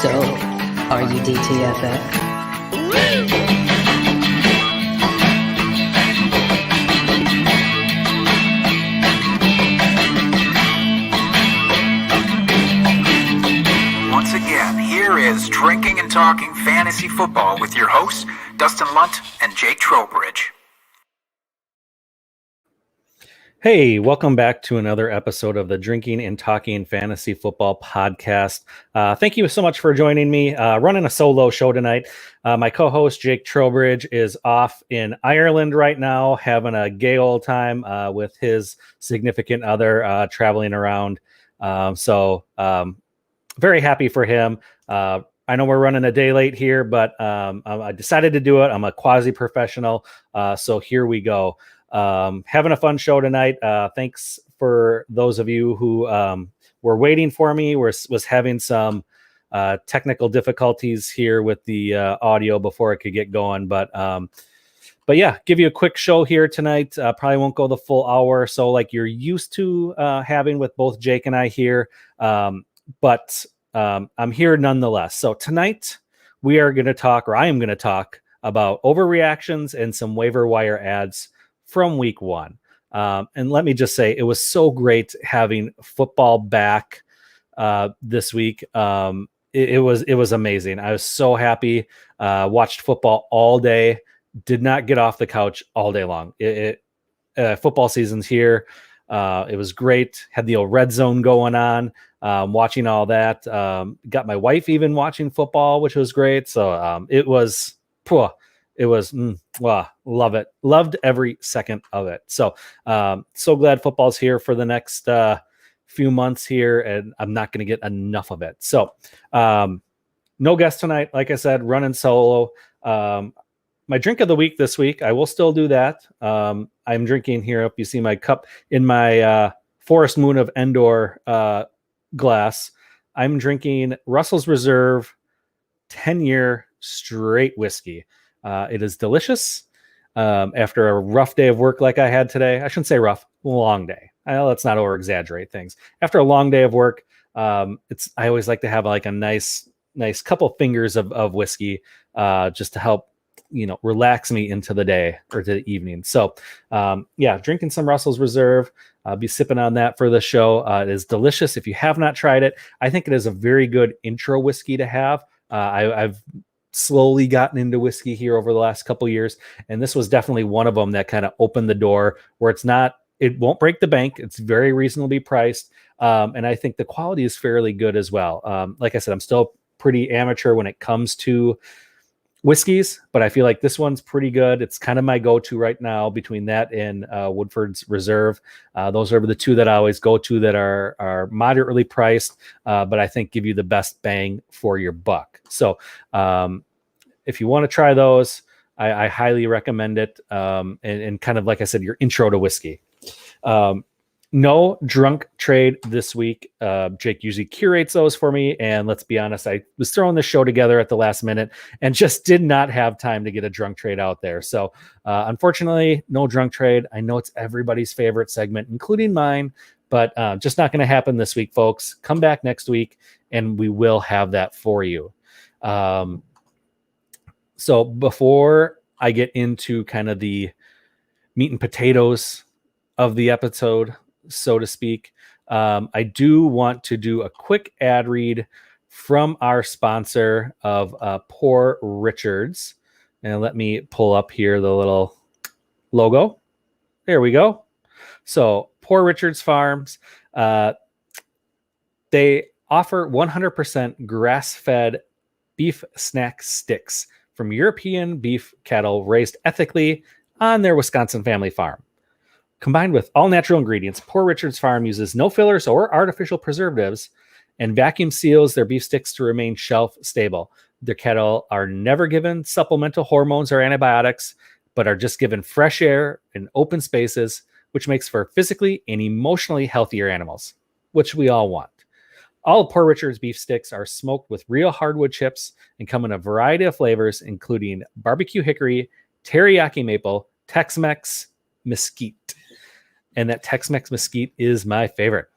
So, are you DTFF? Once again, here is Drinking and Talking Fantasy Football with your hosts, Dustin Lunt and Jake Trowbridge. Hey, welcome back to another episode of the Drinking and Talking Fantasy Football podcast. Thank you so much for joining me. Running a solo show tonight. My co-host Jake Trowbridge is off in Ireland right now, having a gay old time with his significant other traveling around. Very happy for him. I know we're running a day late here, but I decided to do it. I'm a quasi-professional, so here we go. Having a fun show tonight. Thanks for those of you who were waiting for me. Was having some technical difficulties here with the audio before it could get going, but yeah, give you a quick show here tonight. Probably won't go the full hour, so like you're used to having with both Jake and I here, but I'm here nonetheless. So tonight we are going to talk, or I am going to talk about overreactions and some waiver wire ads from week one. And let me just say, it was so great having football back this week. It was amazing. I was so happy. Watched football all day. Did not get off the couch all day long. Football season's here. It was great. Had the old red zone going on. Watching all that. Got my wife even watching football, which was great. So it was. Love it. Loved every second of it. So glad football's here for the next few months here, and I'm not going to get enough of it. So no guest tonight. Like I said, running solo. My drink of the week this week, I will still do that. I'm drinking here. If you see my cup in my Forest Moon of Endor glass, I'm drinking Russell's Reserve 10-year straight whiskey. It is delicious. After a rough day of work like I had today, I shouldn't say rough, long day. Let's not over exaggerate things. After a long day of work, I always like to have like a nice couple fingers of whiskey, just to help, relax me into the day or to the evening. So, drinking some Russell's Reserve. I'll be sipping on that for the show. It is delicious. If you have not tried it, I think it is a very good intro whiskey to have. I've slowly gotten into whiskey here over the last couple years, and this was definitely one of them that kind of opened the door where it won't break the bank. It's very reasonably priced, and I think the quality is fairly good as well. Like I said, I'm still pretty amateur when it comes to whiskeys, but I feel like this one's pretty good. It's kind of my go-to right now between that and Woodford's Reserve. Those are the two that I always go to that are moderately priced, but I think give you the best bang for your buck. So if you want to try those, I highly recommend it. And kind of like I said, your intro to whiskey. No drunk trade this week. Jake usually curates those for me. And let's be honest, I was throwing this show together at the last minute and just did not have time to get a drunk trade out there. So unfortunately, no drunk trade. I know it's everybody's favorite segment, including mine, but just not going to happen this week, folks. Come back next week and we will have that for you. So before I get into kind of the meat and potatoes of the episode, so to speak, I do want to do a quick ad read from our sponsor of Poor Richards. And let me pull up here the little logo. There we go. So Poor Richards Farms, they offer 100% grass-fed beef snack sticks from European beef cattle raised ethically on their Wisconsin family farm. Combined with all natural ingredients, Poor Richards Farm uses no fillers or artificial preservatives and vacuum seals their beef sticks to remain shelf stable. Their cattle are never given supplemental hormones or antibiotics, but are just given fresh air and open spaces, which makes for physically and emotionally healthier animals, which we all want. All Poor Richards beef sticks are smoked with real hardwood chips and come in a variety of flavors, including barbecue hickory, teriyaki maple, Tex-Mex, mesquite. And that Tex-Mex mesquite is my favorite.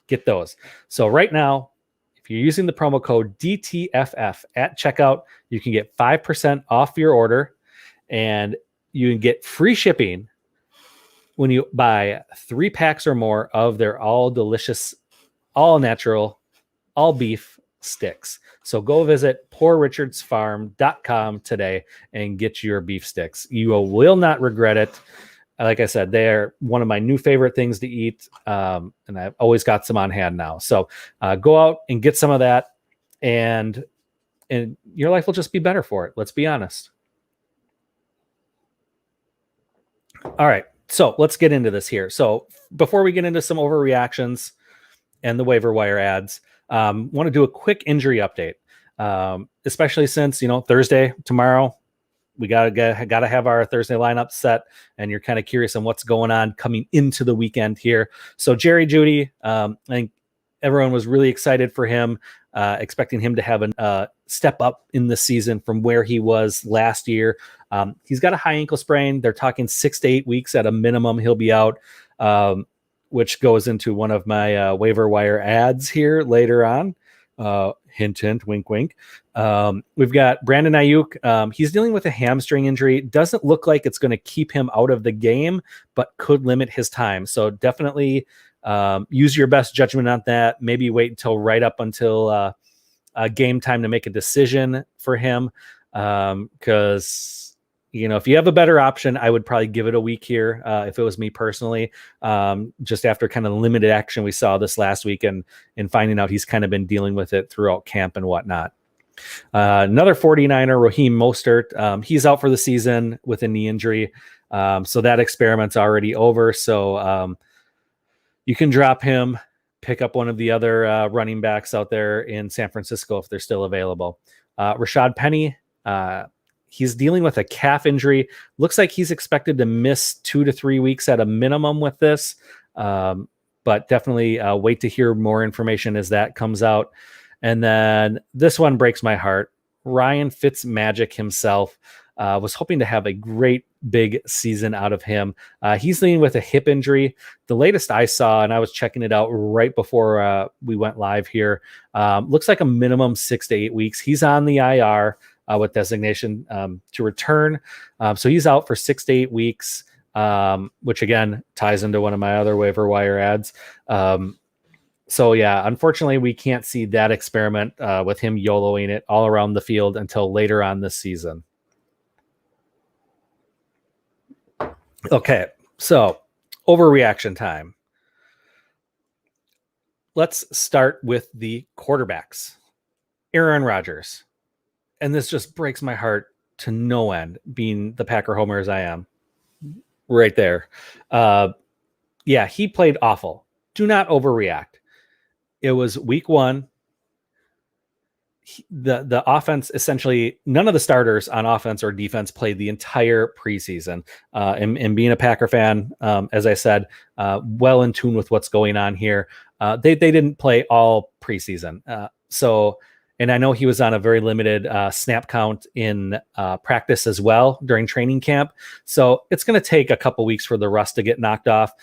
Get those. So right now, if if you're using the promo code DTFF at checkout, you can get 5% off your order, and you can get free shipping when you buy 3 packs or more of their all delicious, all natural, all beef sticks. So go visit poorrichardsfarm.com today and get your beef sticks. You will not regret it. Like I said, they're one of my new favorite things to eat, and I've always got some on hand now. So go out and get some of that, and your life will just be better for it. Let's be honest. All right, so let's get into this here. So before we get into some overreactions and the waiver wire ads, want to do a quick injury update, especially since Thursday tomorrow. We gotta have our Thursday lineup set, and you're kind of curious on what's going on coming into the weekend here. So Jerry Jeudy, I think everyone was really excited for him, expecting him to have a step up in the season from where he was last year. He's got a high ankle sprain. They're talking 6 to 8 weeks at a minimum. He'll be out, which goes into one of my waiver wire ads here later on. Hint, hint, wink, wink. We've got Brandon Ayuk. He's dealing with a hamstring injury. Doesn't look like it's going to keep him out of the game, but could limit his time. So definitely use your best judgment on that. Maybe wait until game time to make a decision for him. Because if you have a better option, I would probably give it a week here. If it was me personally, just after kind of the limited action we saw this last week and finding out he's kind of been dealing with it throughout camp and whatnot. Another 49er, Raheem Mostert. He's out for the season with a knee injury. So that experiment's already over. So you can drop him, pick up one of the other running backs out there in San Francisco if they're still available. Rashad Penny, he's dealing with a calf injury. Looks like he's expected to miss 2 to 3 weeks at a minimum with this. But definitely wait to hear more information as that comes out. And then this one breaks my heart. Ryan Fitzmagic himself, was hoping to have a great big season out of him. He's dealing with a hip injury. The latest I saw, and I was checking it out right before we went live here, looks like a minimum 6 to 8 weeks. He's on the IR with designation to return. So he's out for 6 to 8 weeks, which again ties into one of my other waiver wire ads. So yeah, unfortunately we can't see that experiment with him YOLOing it all around the field until later on this season. Okay, so overreaction time. Let's start with the quarterbacks. Aaron Rodgers. And this just breaks my heart to no end, being the Packer homer as I am. Right there. Yeah, he played awful. Do not overreact. It was week 1. The offense, essentially, none of the starters on offense or defense played the entire preseason. And being a Packer fan, as I said, well in tune with what's going on here. They didn't play all preseason. And I know he was on a very limited snap count in practice as well during training camp. So it's going to take a couple weeks for the rust to get knocked off.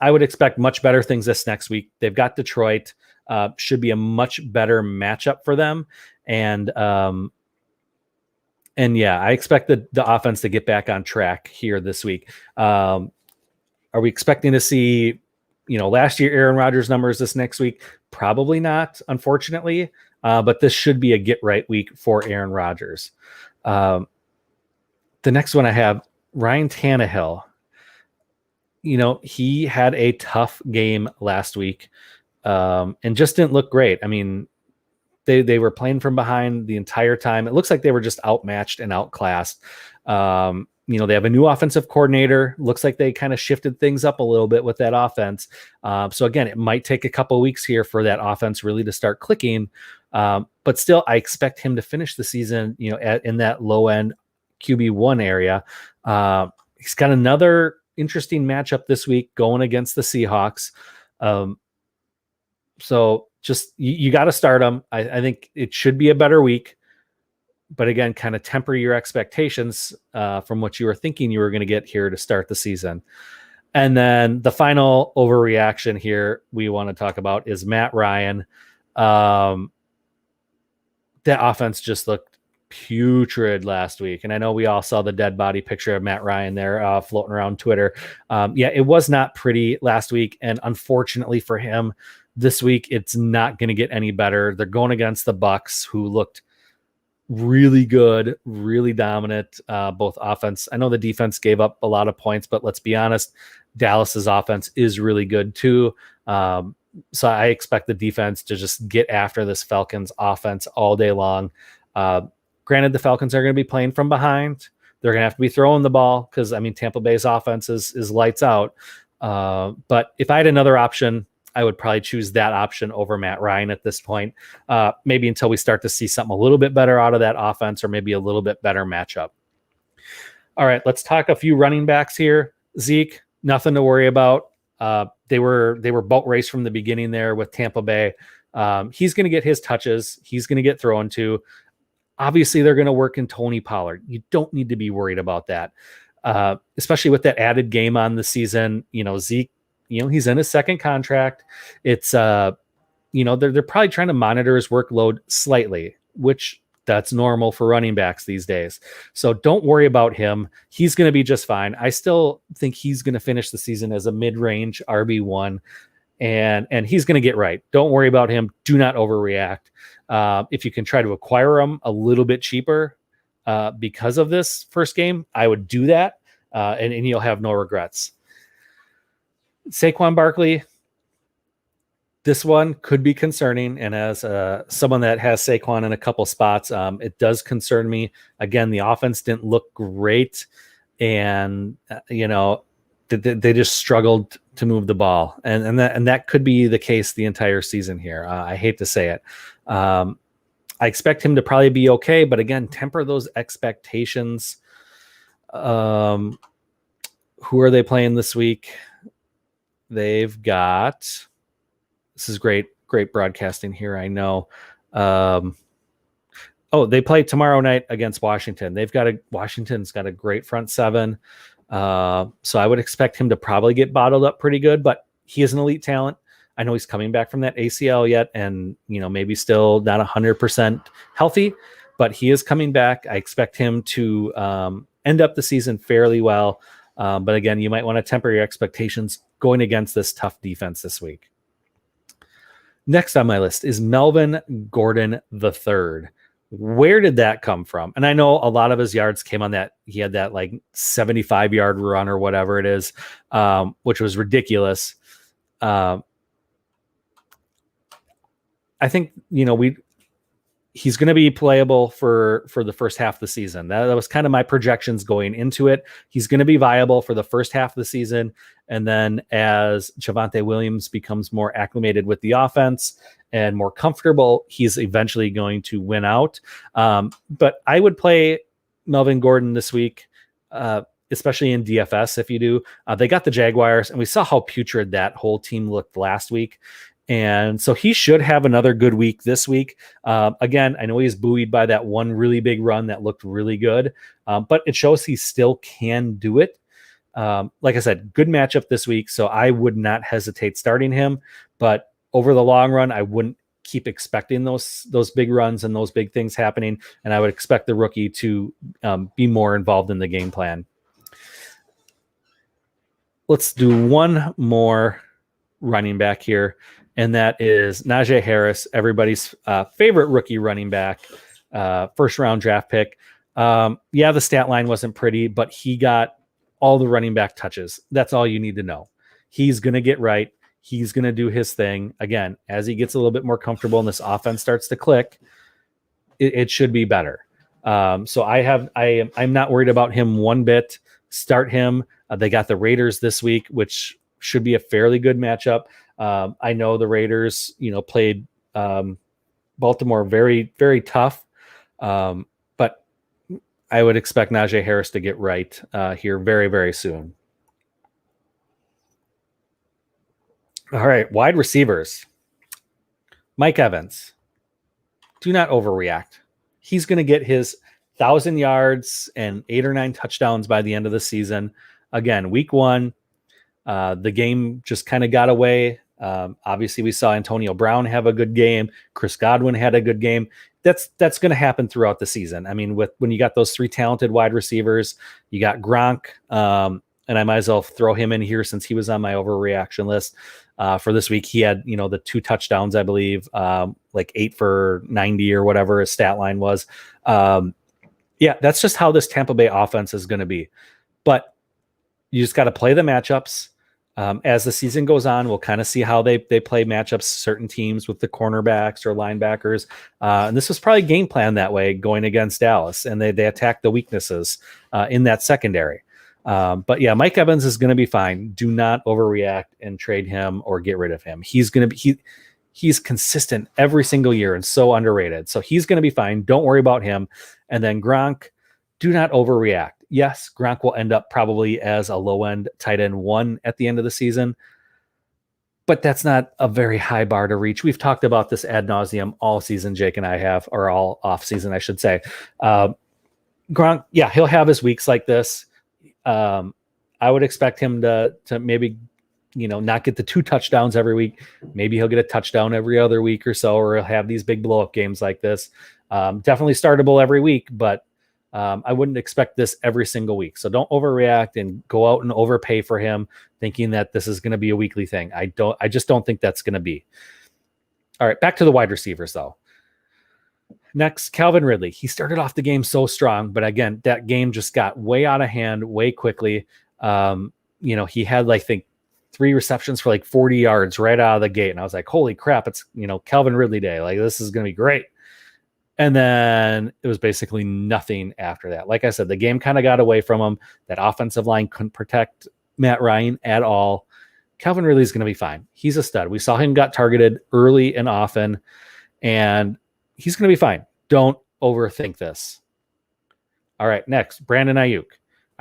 I would expect much better things this next week. They've got Detroit. Should be a much better matchup for them. And yeah, I expect the offense to get back on track here this week. Are we expecting to see, last year Aaron Rodgers numbers this next week? Probably not, unfortunately. But this should be a get right week for Aaron Rodgers. The next one I have, Ryan Tannehill. He had a tough game last week. And just didn't look great. I mean, they were playing from behind the entire time. It looks like they were just outmatched and outclassed. They have a new offensive coordinator. Looks like they kind of shifted things up a little bit with that offense. So again, it might take a couple weeks here for that offense really to start clicking. But still, I expect him to finish the season, in that low end QB1 area. He's got another interesting matchup this week going against the Seahawks. So just you got to start him. I think it should be a better week, but again, kind of temper your expectations from what you were thinking you were going to get here to start the season. And then the final overreaction here we want to talk about is Matt Ryan. that offense just looked putrid last week. And I know we all saw the dead body picture of Matt Ryan there floating around Twitter. Yeah, it was not pretty last week. And unfortunately for him, this week, it's not going to get any better. They're going against the Bucks, who looked really good, really dominant, both offense. I know the defense gave up a lot of points, but let's be honest, Dallas's offense is really good too. So I expect the defense to just get after this Falcons offense all day long. Granted, the Falcons are going to be playing from behind. They're going to have to be throwing the ball because, I mean, Tampa Bay's offense is lights out. But if I had another option, I would probably choose that option over Matt Ryan at this point, maybe until we start to see something a little bit better out of that offense or maybe a little bit better matchup. All right, let's talk a few running backs here. Zeke, nothing to worry about. They were boat race from the beginning there with Tampa Bay. He's going to get his touches. He's going to get thrown to. Obviously, they're going to work in Tony Pollard. You don't need to be worried about that, especially with that added game on the season. Zeke, he's in his second contract. It's, they're probably trying to monitor his workload slightly, which that's normal for running backs these days. So don't worry about him. He's going to be just fine. I still think he's going to finish the season as a mid-range RB1, and he's going to get right. Don't worry about him. Do not overreact. If you can try to acquire him a little bit cheaper because of this first game, I would do that, and you'll have no regrets. Saquon Barkley, this one could be concerning. And as someone that has Saquon in a couple spots, it does concern me. Again, the offense didn't look great. And, they just struggled to move the ball. And that could be the case the entire season here. I hate to say it. I expect him to probably be okay. But again, temper those expectations. Who are they playing this week? They've got, this is great broadcasting here, I know. They play tomorrow night against Washington. Washington's got a great front seven. So I would expect him to probably get bottled up pretty good, but he is an elite talent. I know he's coming back from that ACL yet, and maybe still not 100% healthy, but he is coming back. I expect him to end up the season fairly well. But again, you might want to temper your expectations going against this tough defense this week. Next on my list is Melvin Gordon III. Where did that come from? And I know a lot of his yards came on that. He had that like 75-yard run or whatever it is, which was ridiculous. I think, he's going to be playable for the first half of the season. That was kind of my projections going into it. He's going to be viable for the first half of the season. And then as Javonte Williams becomes more acclimated with the offense and more comfortable, he's eventually going to win out. But I would play Melvin Gordon this week, especially in DFS. If you do, they got the Jaguars, and we saw how putrid that whole team looked last week. And so he should have another good week this week. Again, I know he's buoyed by that one really big run that looked really good, but it shows he still can do it. Like I said, good matchup this week, so I would not hesitate starting him. But over the long run, I wouldn't keep expecting those big runs and those big things happening, and I would expect the rookie to be more involved in the game plan. Let's do one more running back here, and that is Najee Harris, everybody's favorite rookie running back, first round draft pick. The stat line wasn't pretty, but he got all the running back touches. That's all you need to know. He's going to get right. He's going to do his thing. Again, as he gets a little bit more comfortable and this offense starts to click, it should be better. So I'm not worried about him one bit. Start him. They got the Raiders this week, which should be a fairly good matchup. I know the Raiders, played Baltimore very, very tough. But I would expect Najee Harris to get right here very, very soon. All right, wide receivers. Mike Evans. Do not overreact. He's going to get his 1,000 yards and 8 or 9 touchdowns by the end of the season. Again, week 1, the game just kind of got away. Obviously, we saw Antonio Brown have a good game. Chris Godwin had a good game. That's going to happen throughout the season. I mean, when you got those three talented wide receivers, you got Gronk, and I might as well throw him in here since he was on my overreaction list for this week. He had, the 2 touchdowns, I believe, like 8 for 90 or whatever his stat line was. Yeah, that's just how this Tampa Bay offense is going to be. But you just got to play the matchups. As the season goes on, we'll kind of see how they play matchups, certain teams with the cornerbacks or linebackers. And this was probably game plan that way going against Dallas, and they attack the weaknesses in that secondary. But yeah, Mike Evans is going to be fine. Do not overreact and trade him or get rid of him. He's going to be he's consistent every single year and so underrated. So he's going to be fine. Don't worry about him. And then Gronk, do not overreact. Yes, Gronk will end up probably as a low-end tight end 1 at the end of the season, but that's not a very high bar to reach. We've talked about this ad nauseum all season, Jake and I have, or all off season, I should say. Gronk, yeah, he'll have his weeks like this. I would expect him to maybe, not get the 2 touchdowns every week. Maybe he'll get a touchdown every other week or so, or he'll have these big blow-up games like this. Definitely startable every week, but I wouldn't expect this every single week. So don't overreact and go out and overpay for him thinking that this is going to be a weekly thing. I just don't think that's going to be. All right, back to the wide receivers though. Next, Calvin Ridley. He started off the game so strong, but again, that game just got way out of hand way quickly. He had, I think, 3 receptions for like 40 yards right out of the gate. And I was like, holy crap, it's, Calvin Ridley day. Like, this is going to be great. And then it was basically nothing after that. Like I said, the game kind of got away from him. That offensive line couldn't protect Matt Ryan at all. Calvin Ridley is going to be fine. He's a stud. We saw him got targeted early and often, and he's going to be fine. Don't overthink this. All right, next, Brandon Ayuk.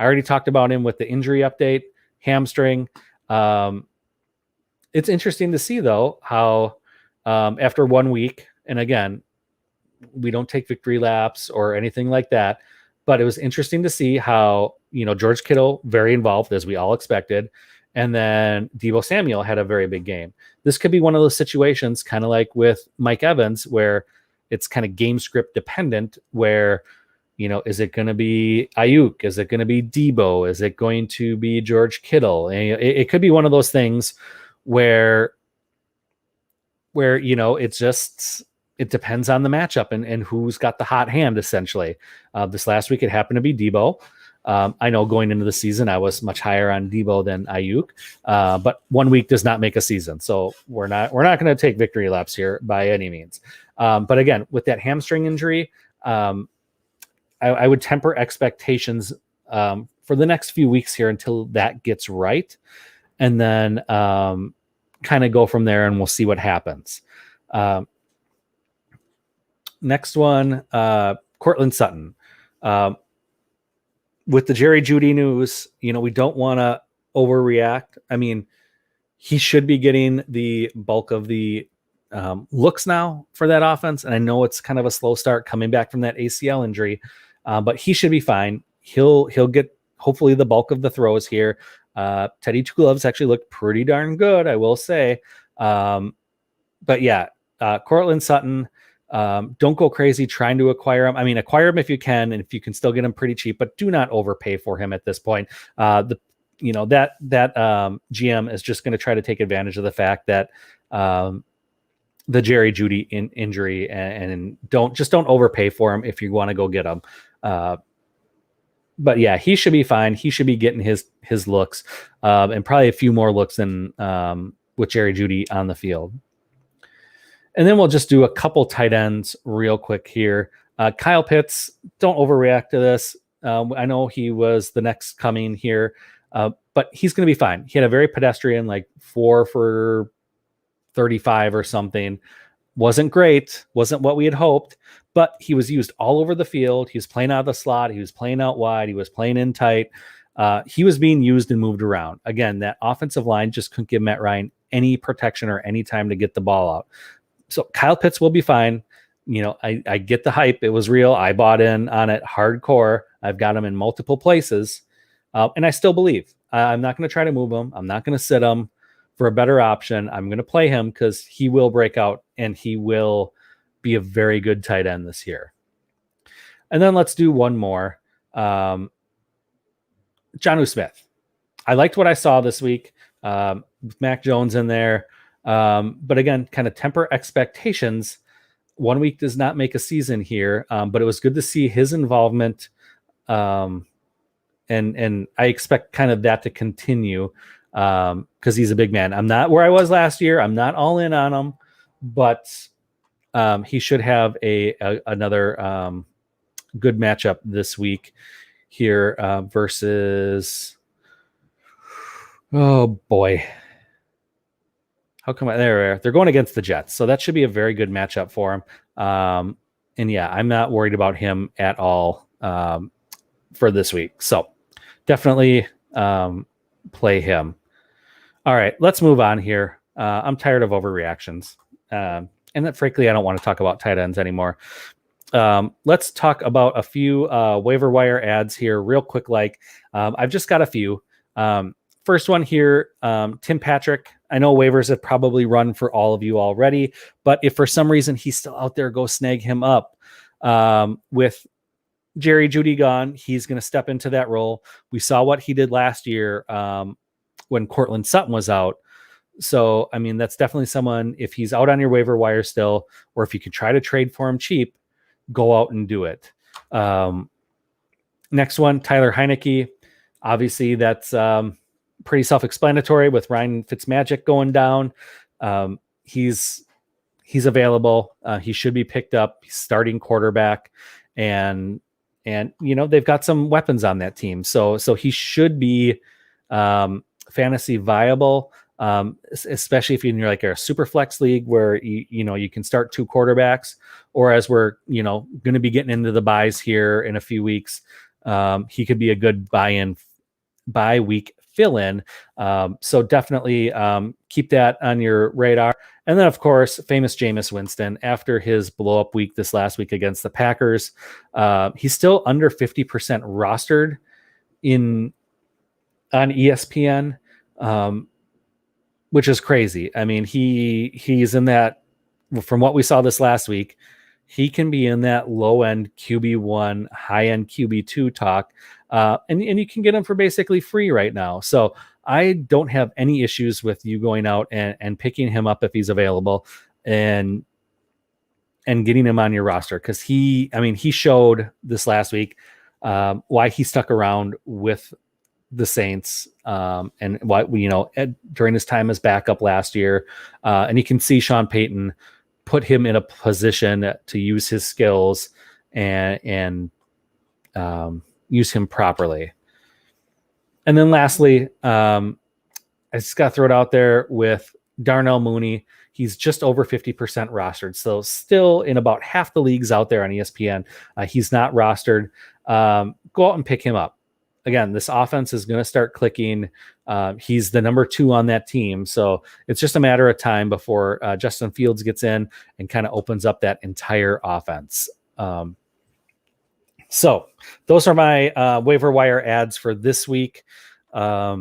I already talked about him with the injury update, hamstring. It's interesting to see, though, how after 1 week, and again, we don't take victory laps or anything like that, but it was interesting to see how, George Kittle, very involved, as we all expected, and then Deebo Samuel had a very big game. This could be one of those situations, kind of like with Mike Evans, where it's kind of game script dependent, where, is it going to be Ayuk? Is it going to be Deebo? Is it going to be George Kittle? And it could be one of those things where it depends on the matchup and who's got the hot hand, essentially. This last week, it happened to be Deebo. I know going into the season, I was much higher on Deebo than Ayuk, but 1 week does not make a season. So we're not going to take victory laps here by any means. But again, with that hamstring injury, I would temper expectations for the next few weeks here until that gets right. And then kind of go from there, and we'll see what happens. Next one, Cortland Sutton. With the Jerry Jeudy news, we don't want to overreact. I mean, he should be getting the bulk of the looks now for that offense. And I know it's kind of a slow start coming back from that ACL injury, but he should be fine. He'll get hopefully the bulk of the throws here. Teddy Two Gloves actually looked pretty darn good, I will say. But yeah, Cortland Sutton, don't go crazy trying to acquire him. I mean, acquire him if you can, and if you can still get him pretty cheap, but do not overpay for him at this point. That GM is just going to try to take advantage of the fact that the Jerry Jeudy injury, and don't overpay for him if you want to go get him. But yeah, he should be fine. He should be getting his looks, and probably a few more looks than with Jerry Jeudy on the field. And then we'll just do a couple tight ends real quick here. Kyle Pitts, don't overreact to this. I know he was the next coming here, but he's going to be fine. He had a very pedestrian, 4 for 35 or something. Wasn't great. Wasn't what we had hoped, but he was used all over the field. He was playing out of the slot. He was playing out wide. He was playing in tight. He was being used and moved around. Again, that offensive line just couldn't give Matt Ryan any protection or any time to get the ball out. So Kyle Pitts will be fine. I get the hype. It was real. I bought in on it hardcore. I've got him in multiple places. And I still believe. I'm not going to try to move him. I'm not going to sit him. for a better option, I'm going to play him because he will break out and he will be a very good tight end this year. And then let's do one more. Jonnu Smith. I liked what I saw this week with Mac Jones in there. But again, kind of temper expectations. 1 week does not make a season here, but it was good to see his involvement. And I expect kind of that to continue because he's a big man. I'm not where I was last year. I'm not all in on him, but he should have another good matchup this week here versus. Oh boy. How come they're going against the Jets? So that should be a very good matchup for him. And yeah, I'm not worried about him at all for this week. So definitely play him. All right, let's move on here. I'm tired of overreactions. And that, frankly, I don't want to talk about tight ends anymore. Let's talk about a few waiver wire ads here real quick. I've just got a few. First one here, Tim Patrick. I know waivers have probably run for all of you already, but if for some reason he's still out there, go snag him up. With Jerry Jeudy gone, he's going to step into that role. We saw what he did last year when Cortland Sutton was out. So, I mean, that's definitely someone, if he's out on your waiver wire still, or if you could try to trade for him cheap, go out and do it. Next one, Tyler Heineke. Obviously, that's pretty self-explanatory with Ryan Fitzmagic going down. He's available. He should be picked up. He's starting quarterback, and they've got some weapons on that team. So he should be fantasy viable, especially if you're like a super flex league where you can start two quarterbacks, or as we're going to be getting into the buys here in a few weeks, he could be a good bye week fill-in. So definitely keep that on your radar. And then, of course, famous Jameis Winston, after his blow-up week this last week against the Packers, he's still under 50% rostered on ESPN, which is crazy. I mean, he's in that, from what we saw this last week, he can be in that low-end QB1, high-end QB2 talk, and you can get him for basically free right now. So I don't have any issues with you going out and picking him up if he's available and getting him on your roster, because he showed this last week why he stuck around with the Saints and why during his time as backup last year, and you can see Sean Payton put him in a position to use his skills and use him properly. And then lastly, I just got to throw it out there with Darnell Mooney. He's just over 50% rostered. So still in about half the leagues out there on ESPN, he's not rostered. Go out and pick him up. Again, this offense is going to start clicking. He's the number 2 on that team. So it's just a matter of time before Justin Fields gets in and kind of opens up that entire offense. So those are my waiver wire ads for this week. Let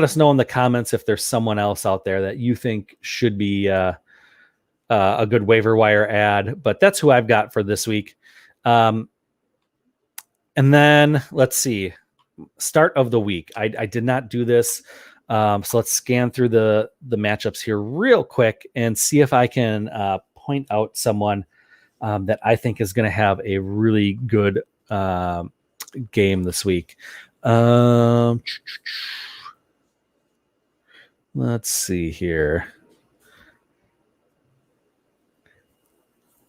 us know in the comments if there's someone else out there that you think should be a good waiver wire ad, but that's who I've got for this week. And then let's see, start of the week. I did not do this. So let's scan through the matchups here real quick and see if I can point out someone that I think is going to have a really good game this week. Let's see here.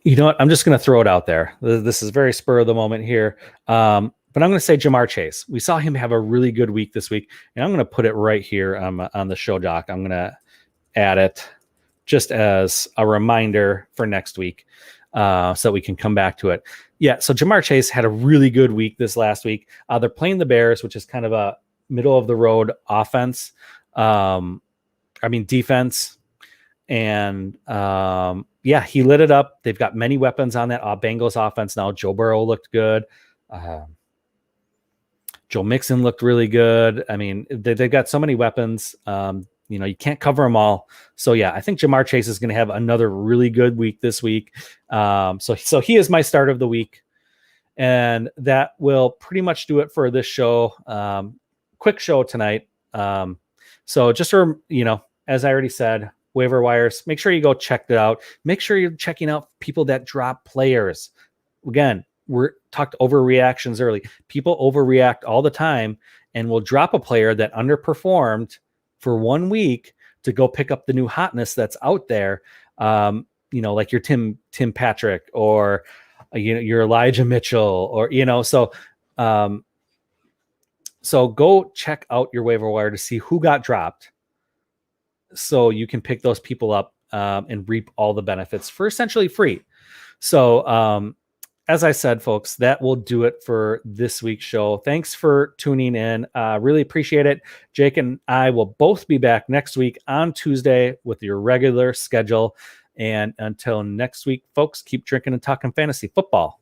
You know what? I'm just going to throw it out there. This is very spur of the moment here. But I'm going to say Jamar Chase. We saw him have a really good week this week, and I'm going to put it right here on the show doc. I'm going to add it just as a reminder for next week so we can come back to it. Yeah, so Jamar Chase had a really good week this last week. They're playing the Bears, which is kind of a middle-of-the-road offense. Defense. And he lit it up. They've got many weapons on that Bengals offense now. Joe Burrow looked good. Joe Mixon looked really good. I mean, they've got so many weapons. You can't cover them all. So yeah, I think Jamar Chase is going to have another really good week this week. So he is my start of the week. And that will pretty much do it for this show. Quick show tonight. So just as I already said, waiver wires, make sure you go check it out. Make sure you're checking out people that drop players. Again, we're talked overreactions early. People overreact all the time and will drop a player that underperformed for 1 week to go pick up the new hotness that's out there. Like your Tim Patrick or your Elijah Mitchell or so go check out your waiver wire to see who got dropped, so you can pick those people up and reap all the benefits for essentially free. So as I said, folks, that will do it for this week's show. Thanks for tuning in. Really appreciate it. Jake and I will both be back next week on Tuesday with your regular schedule. And until next week, folks, keep drinking and talking fantasy football.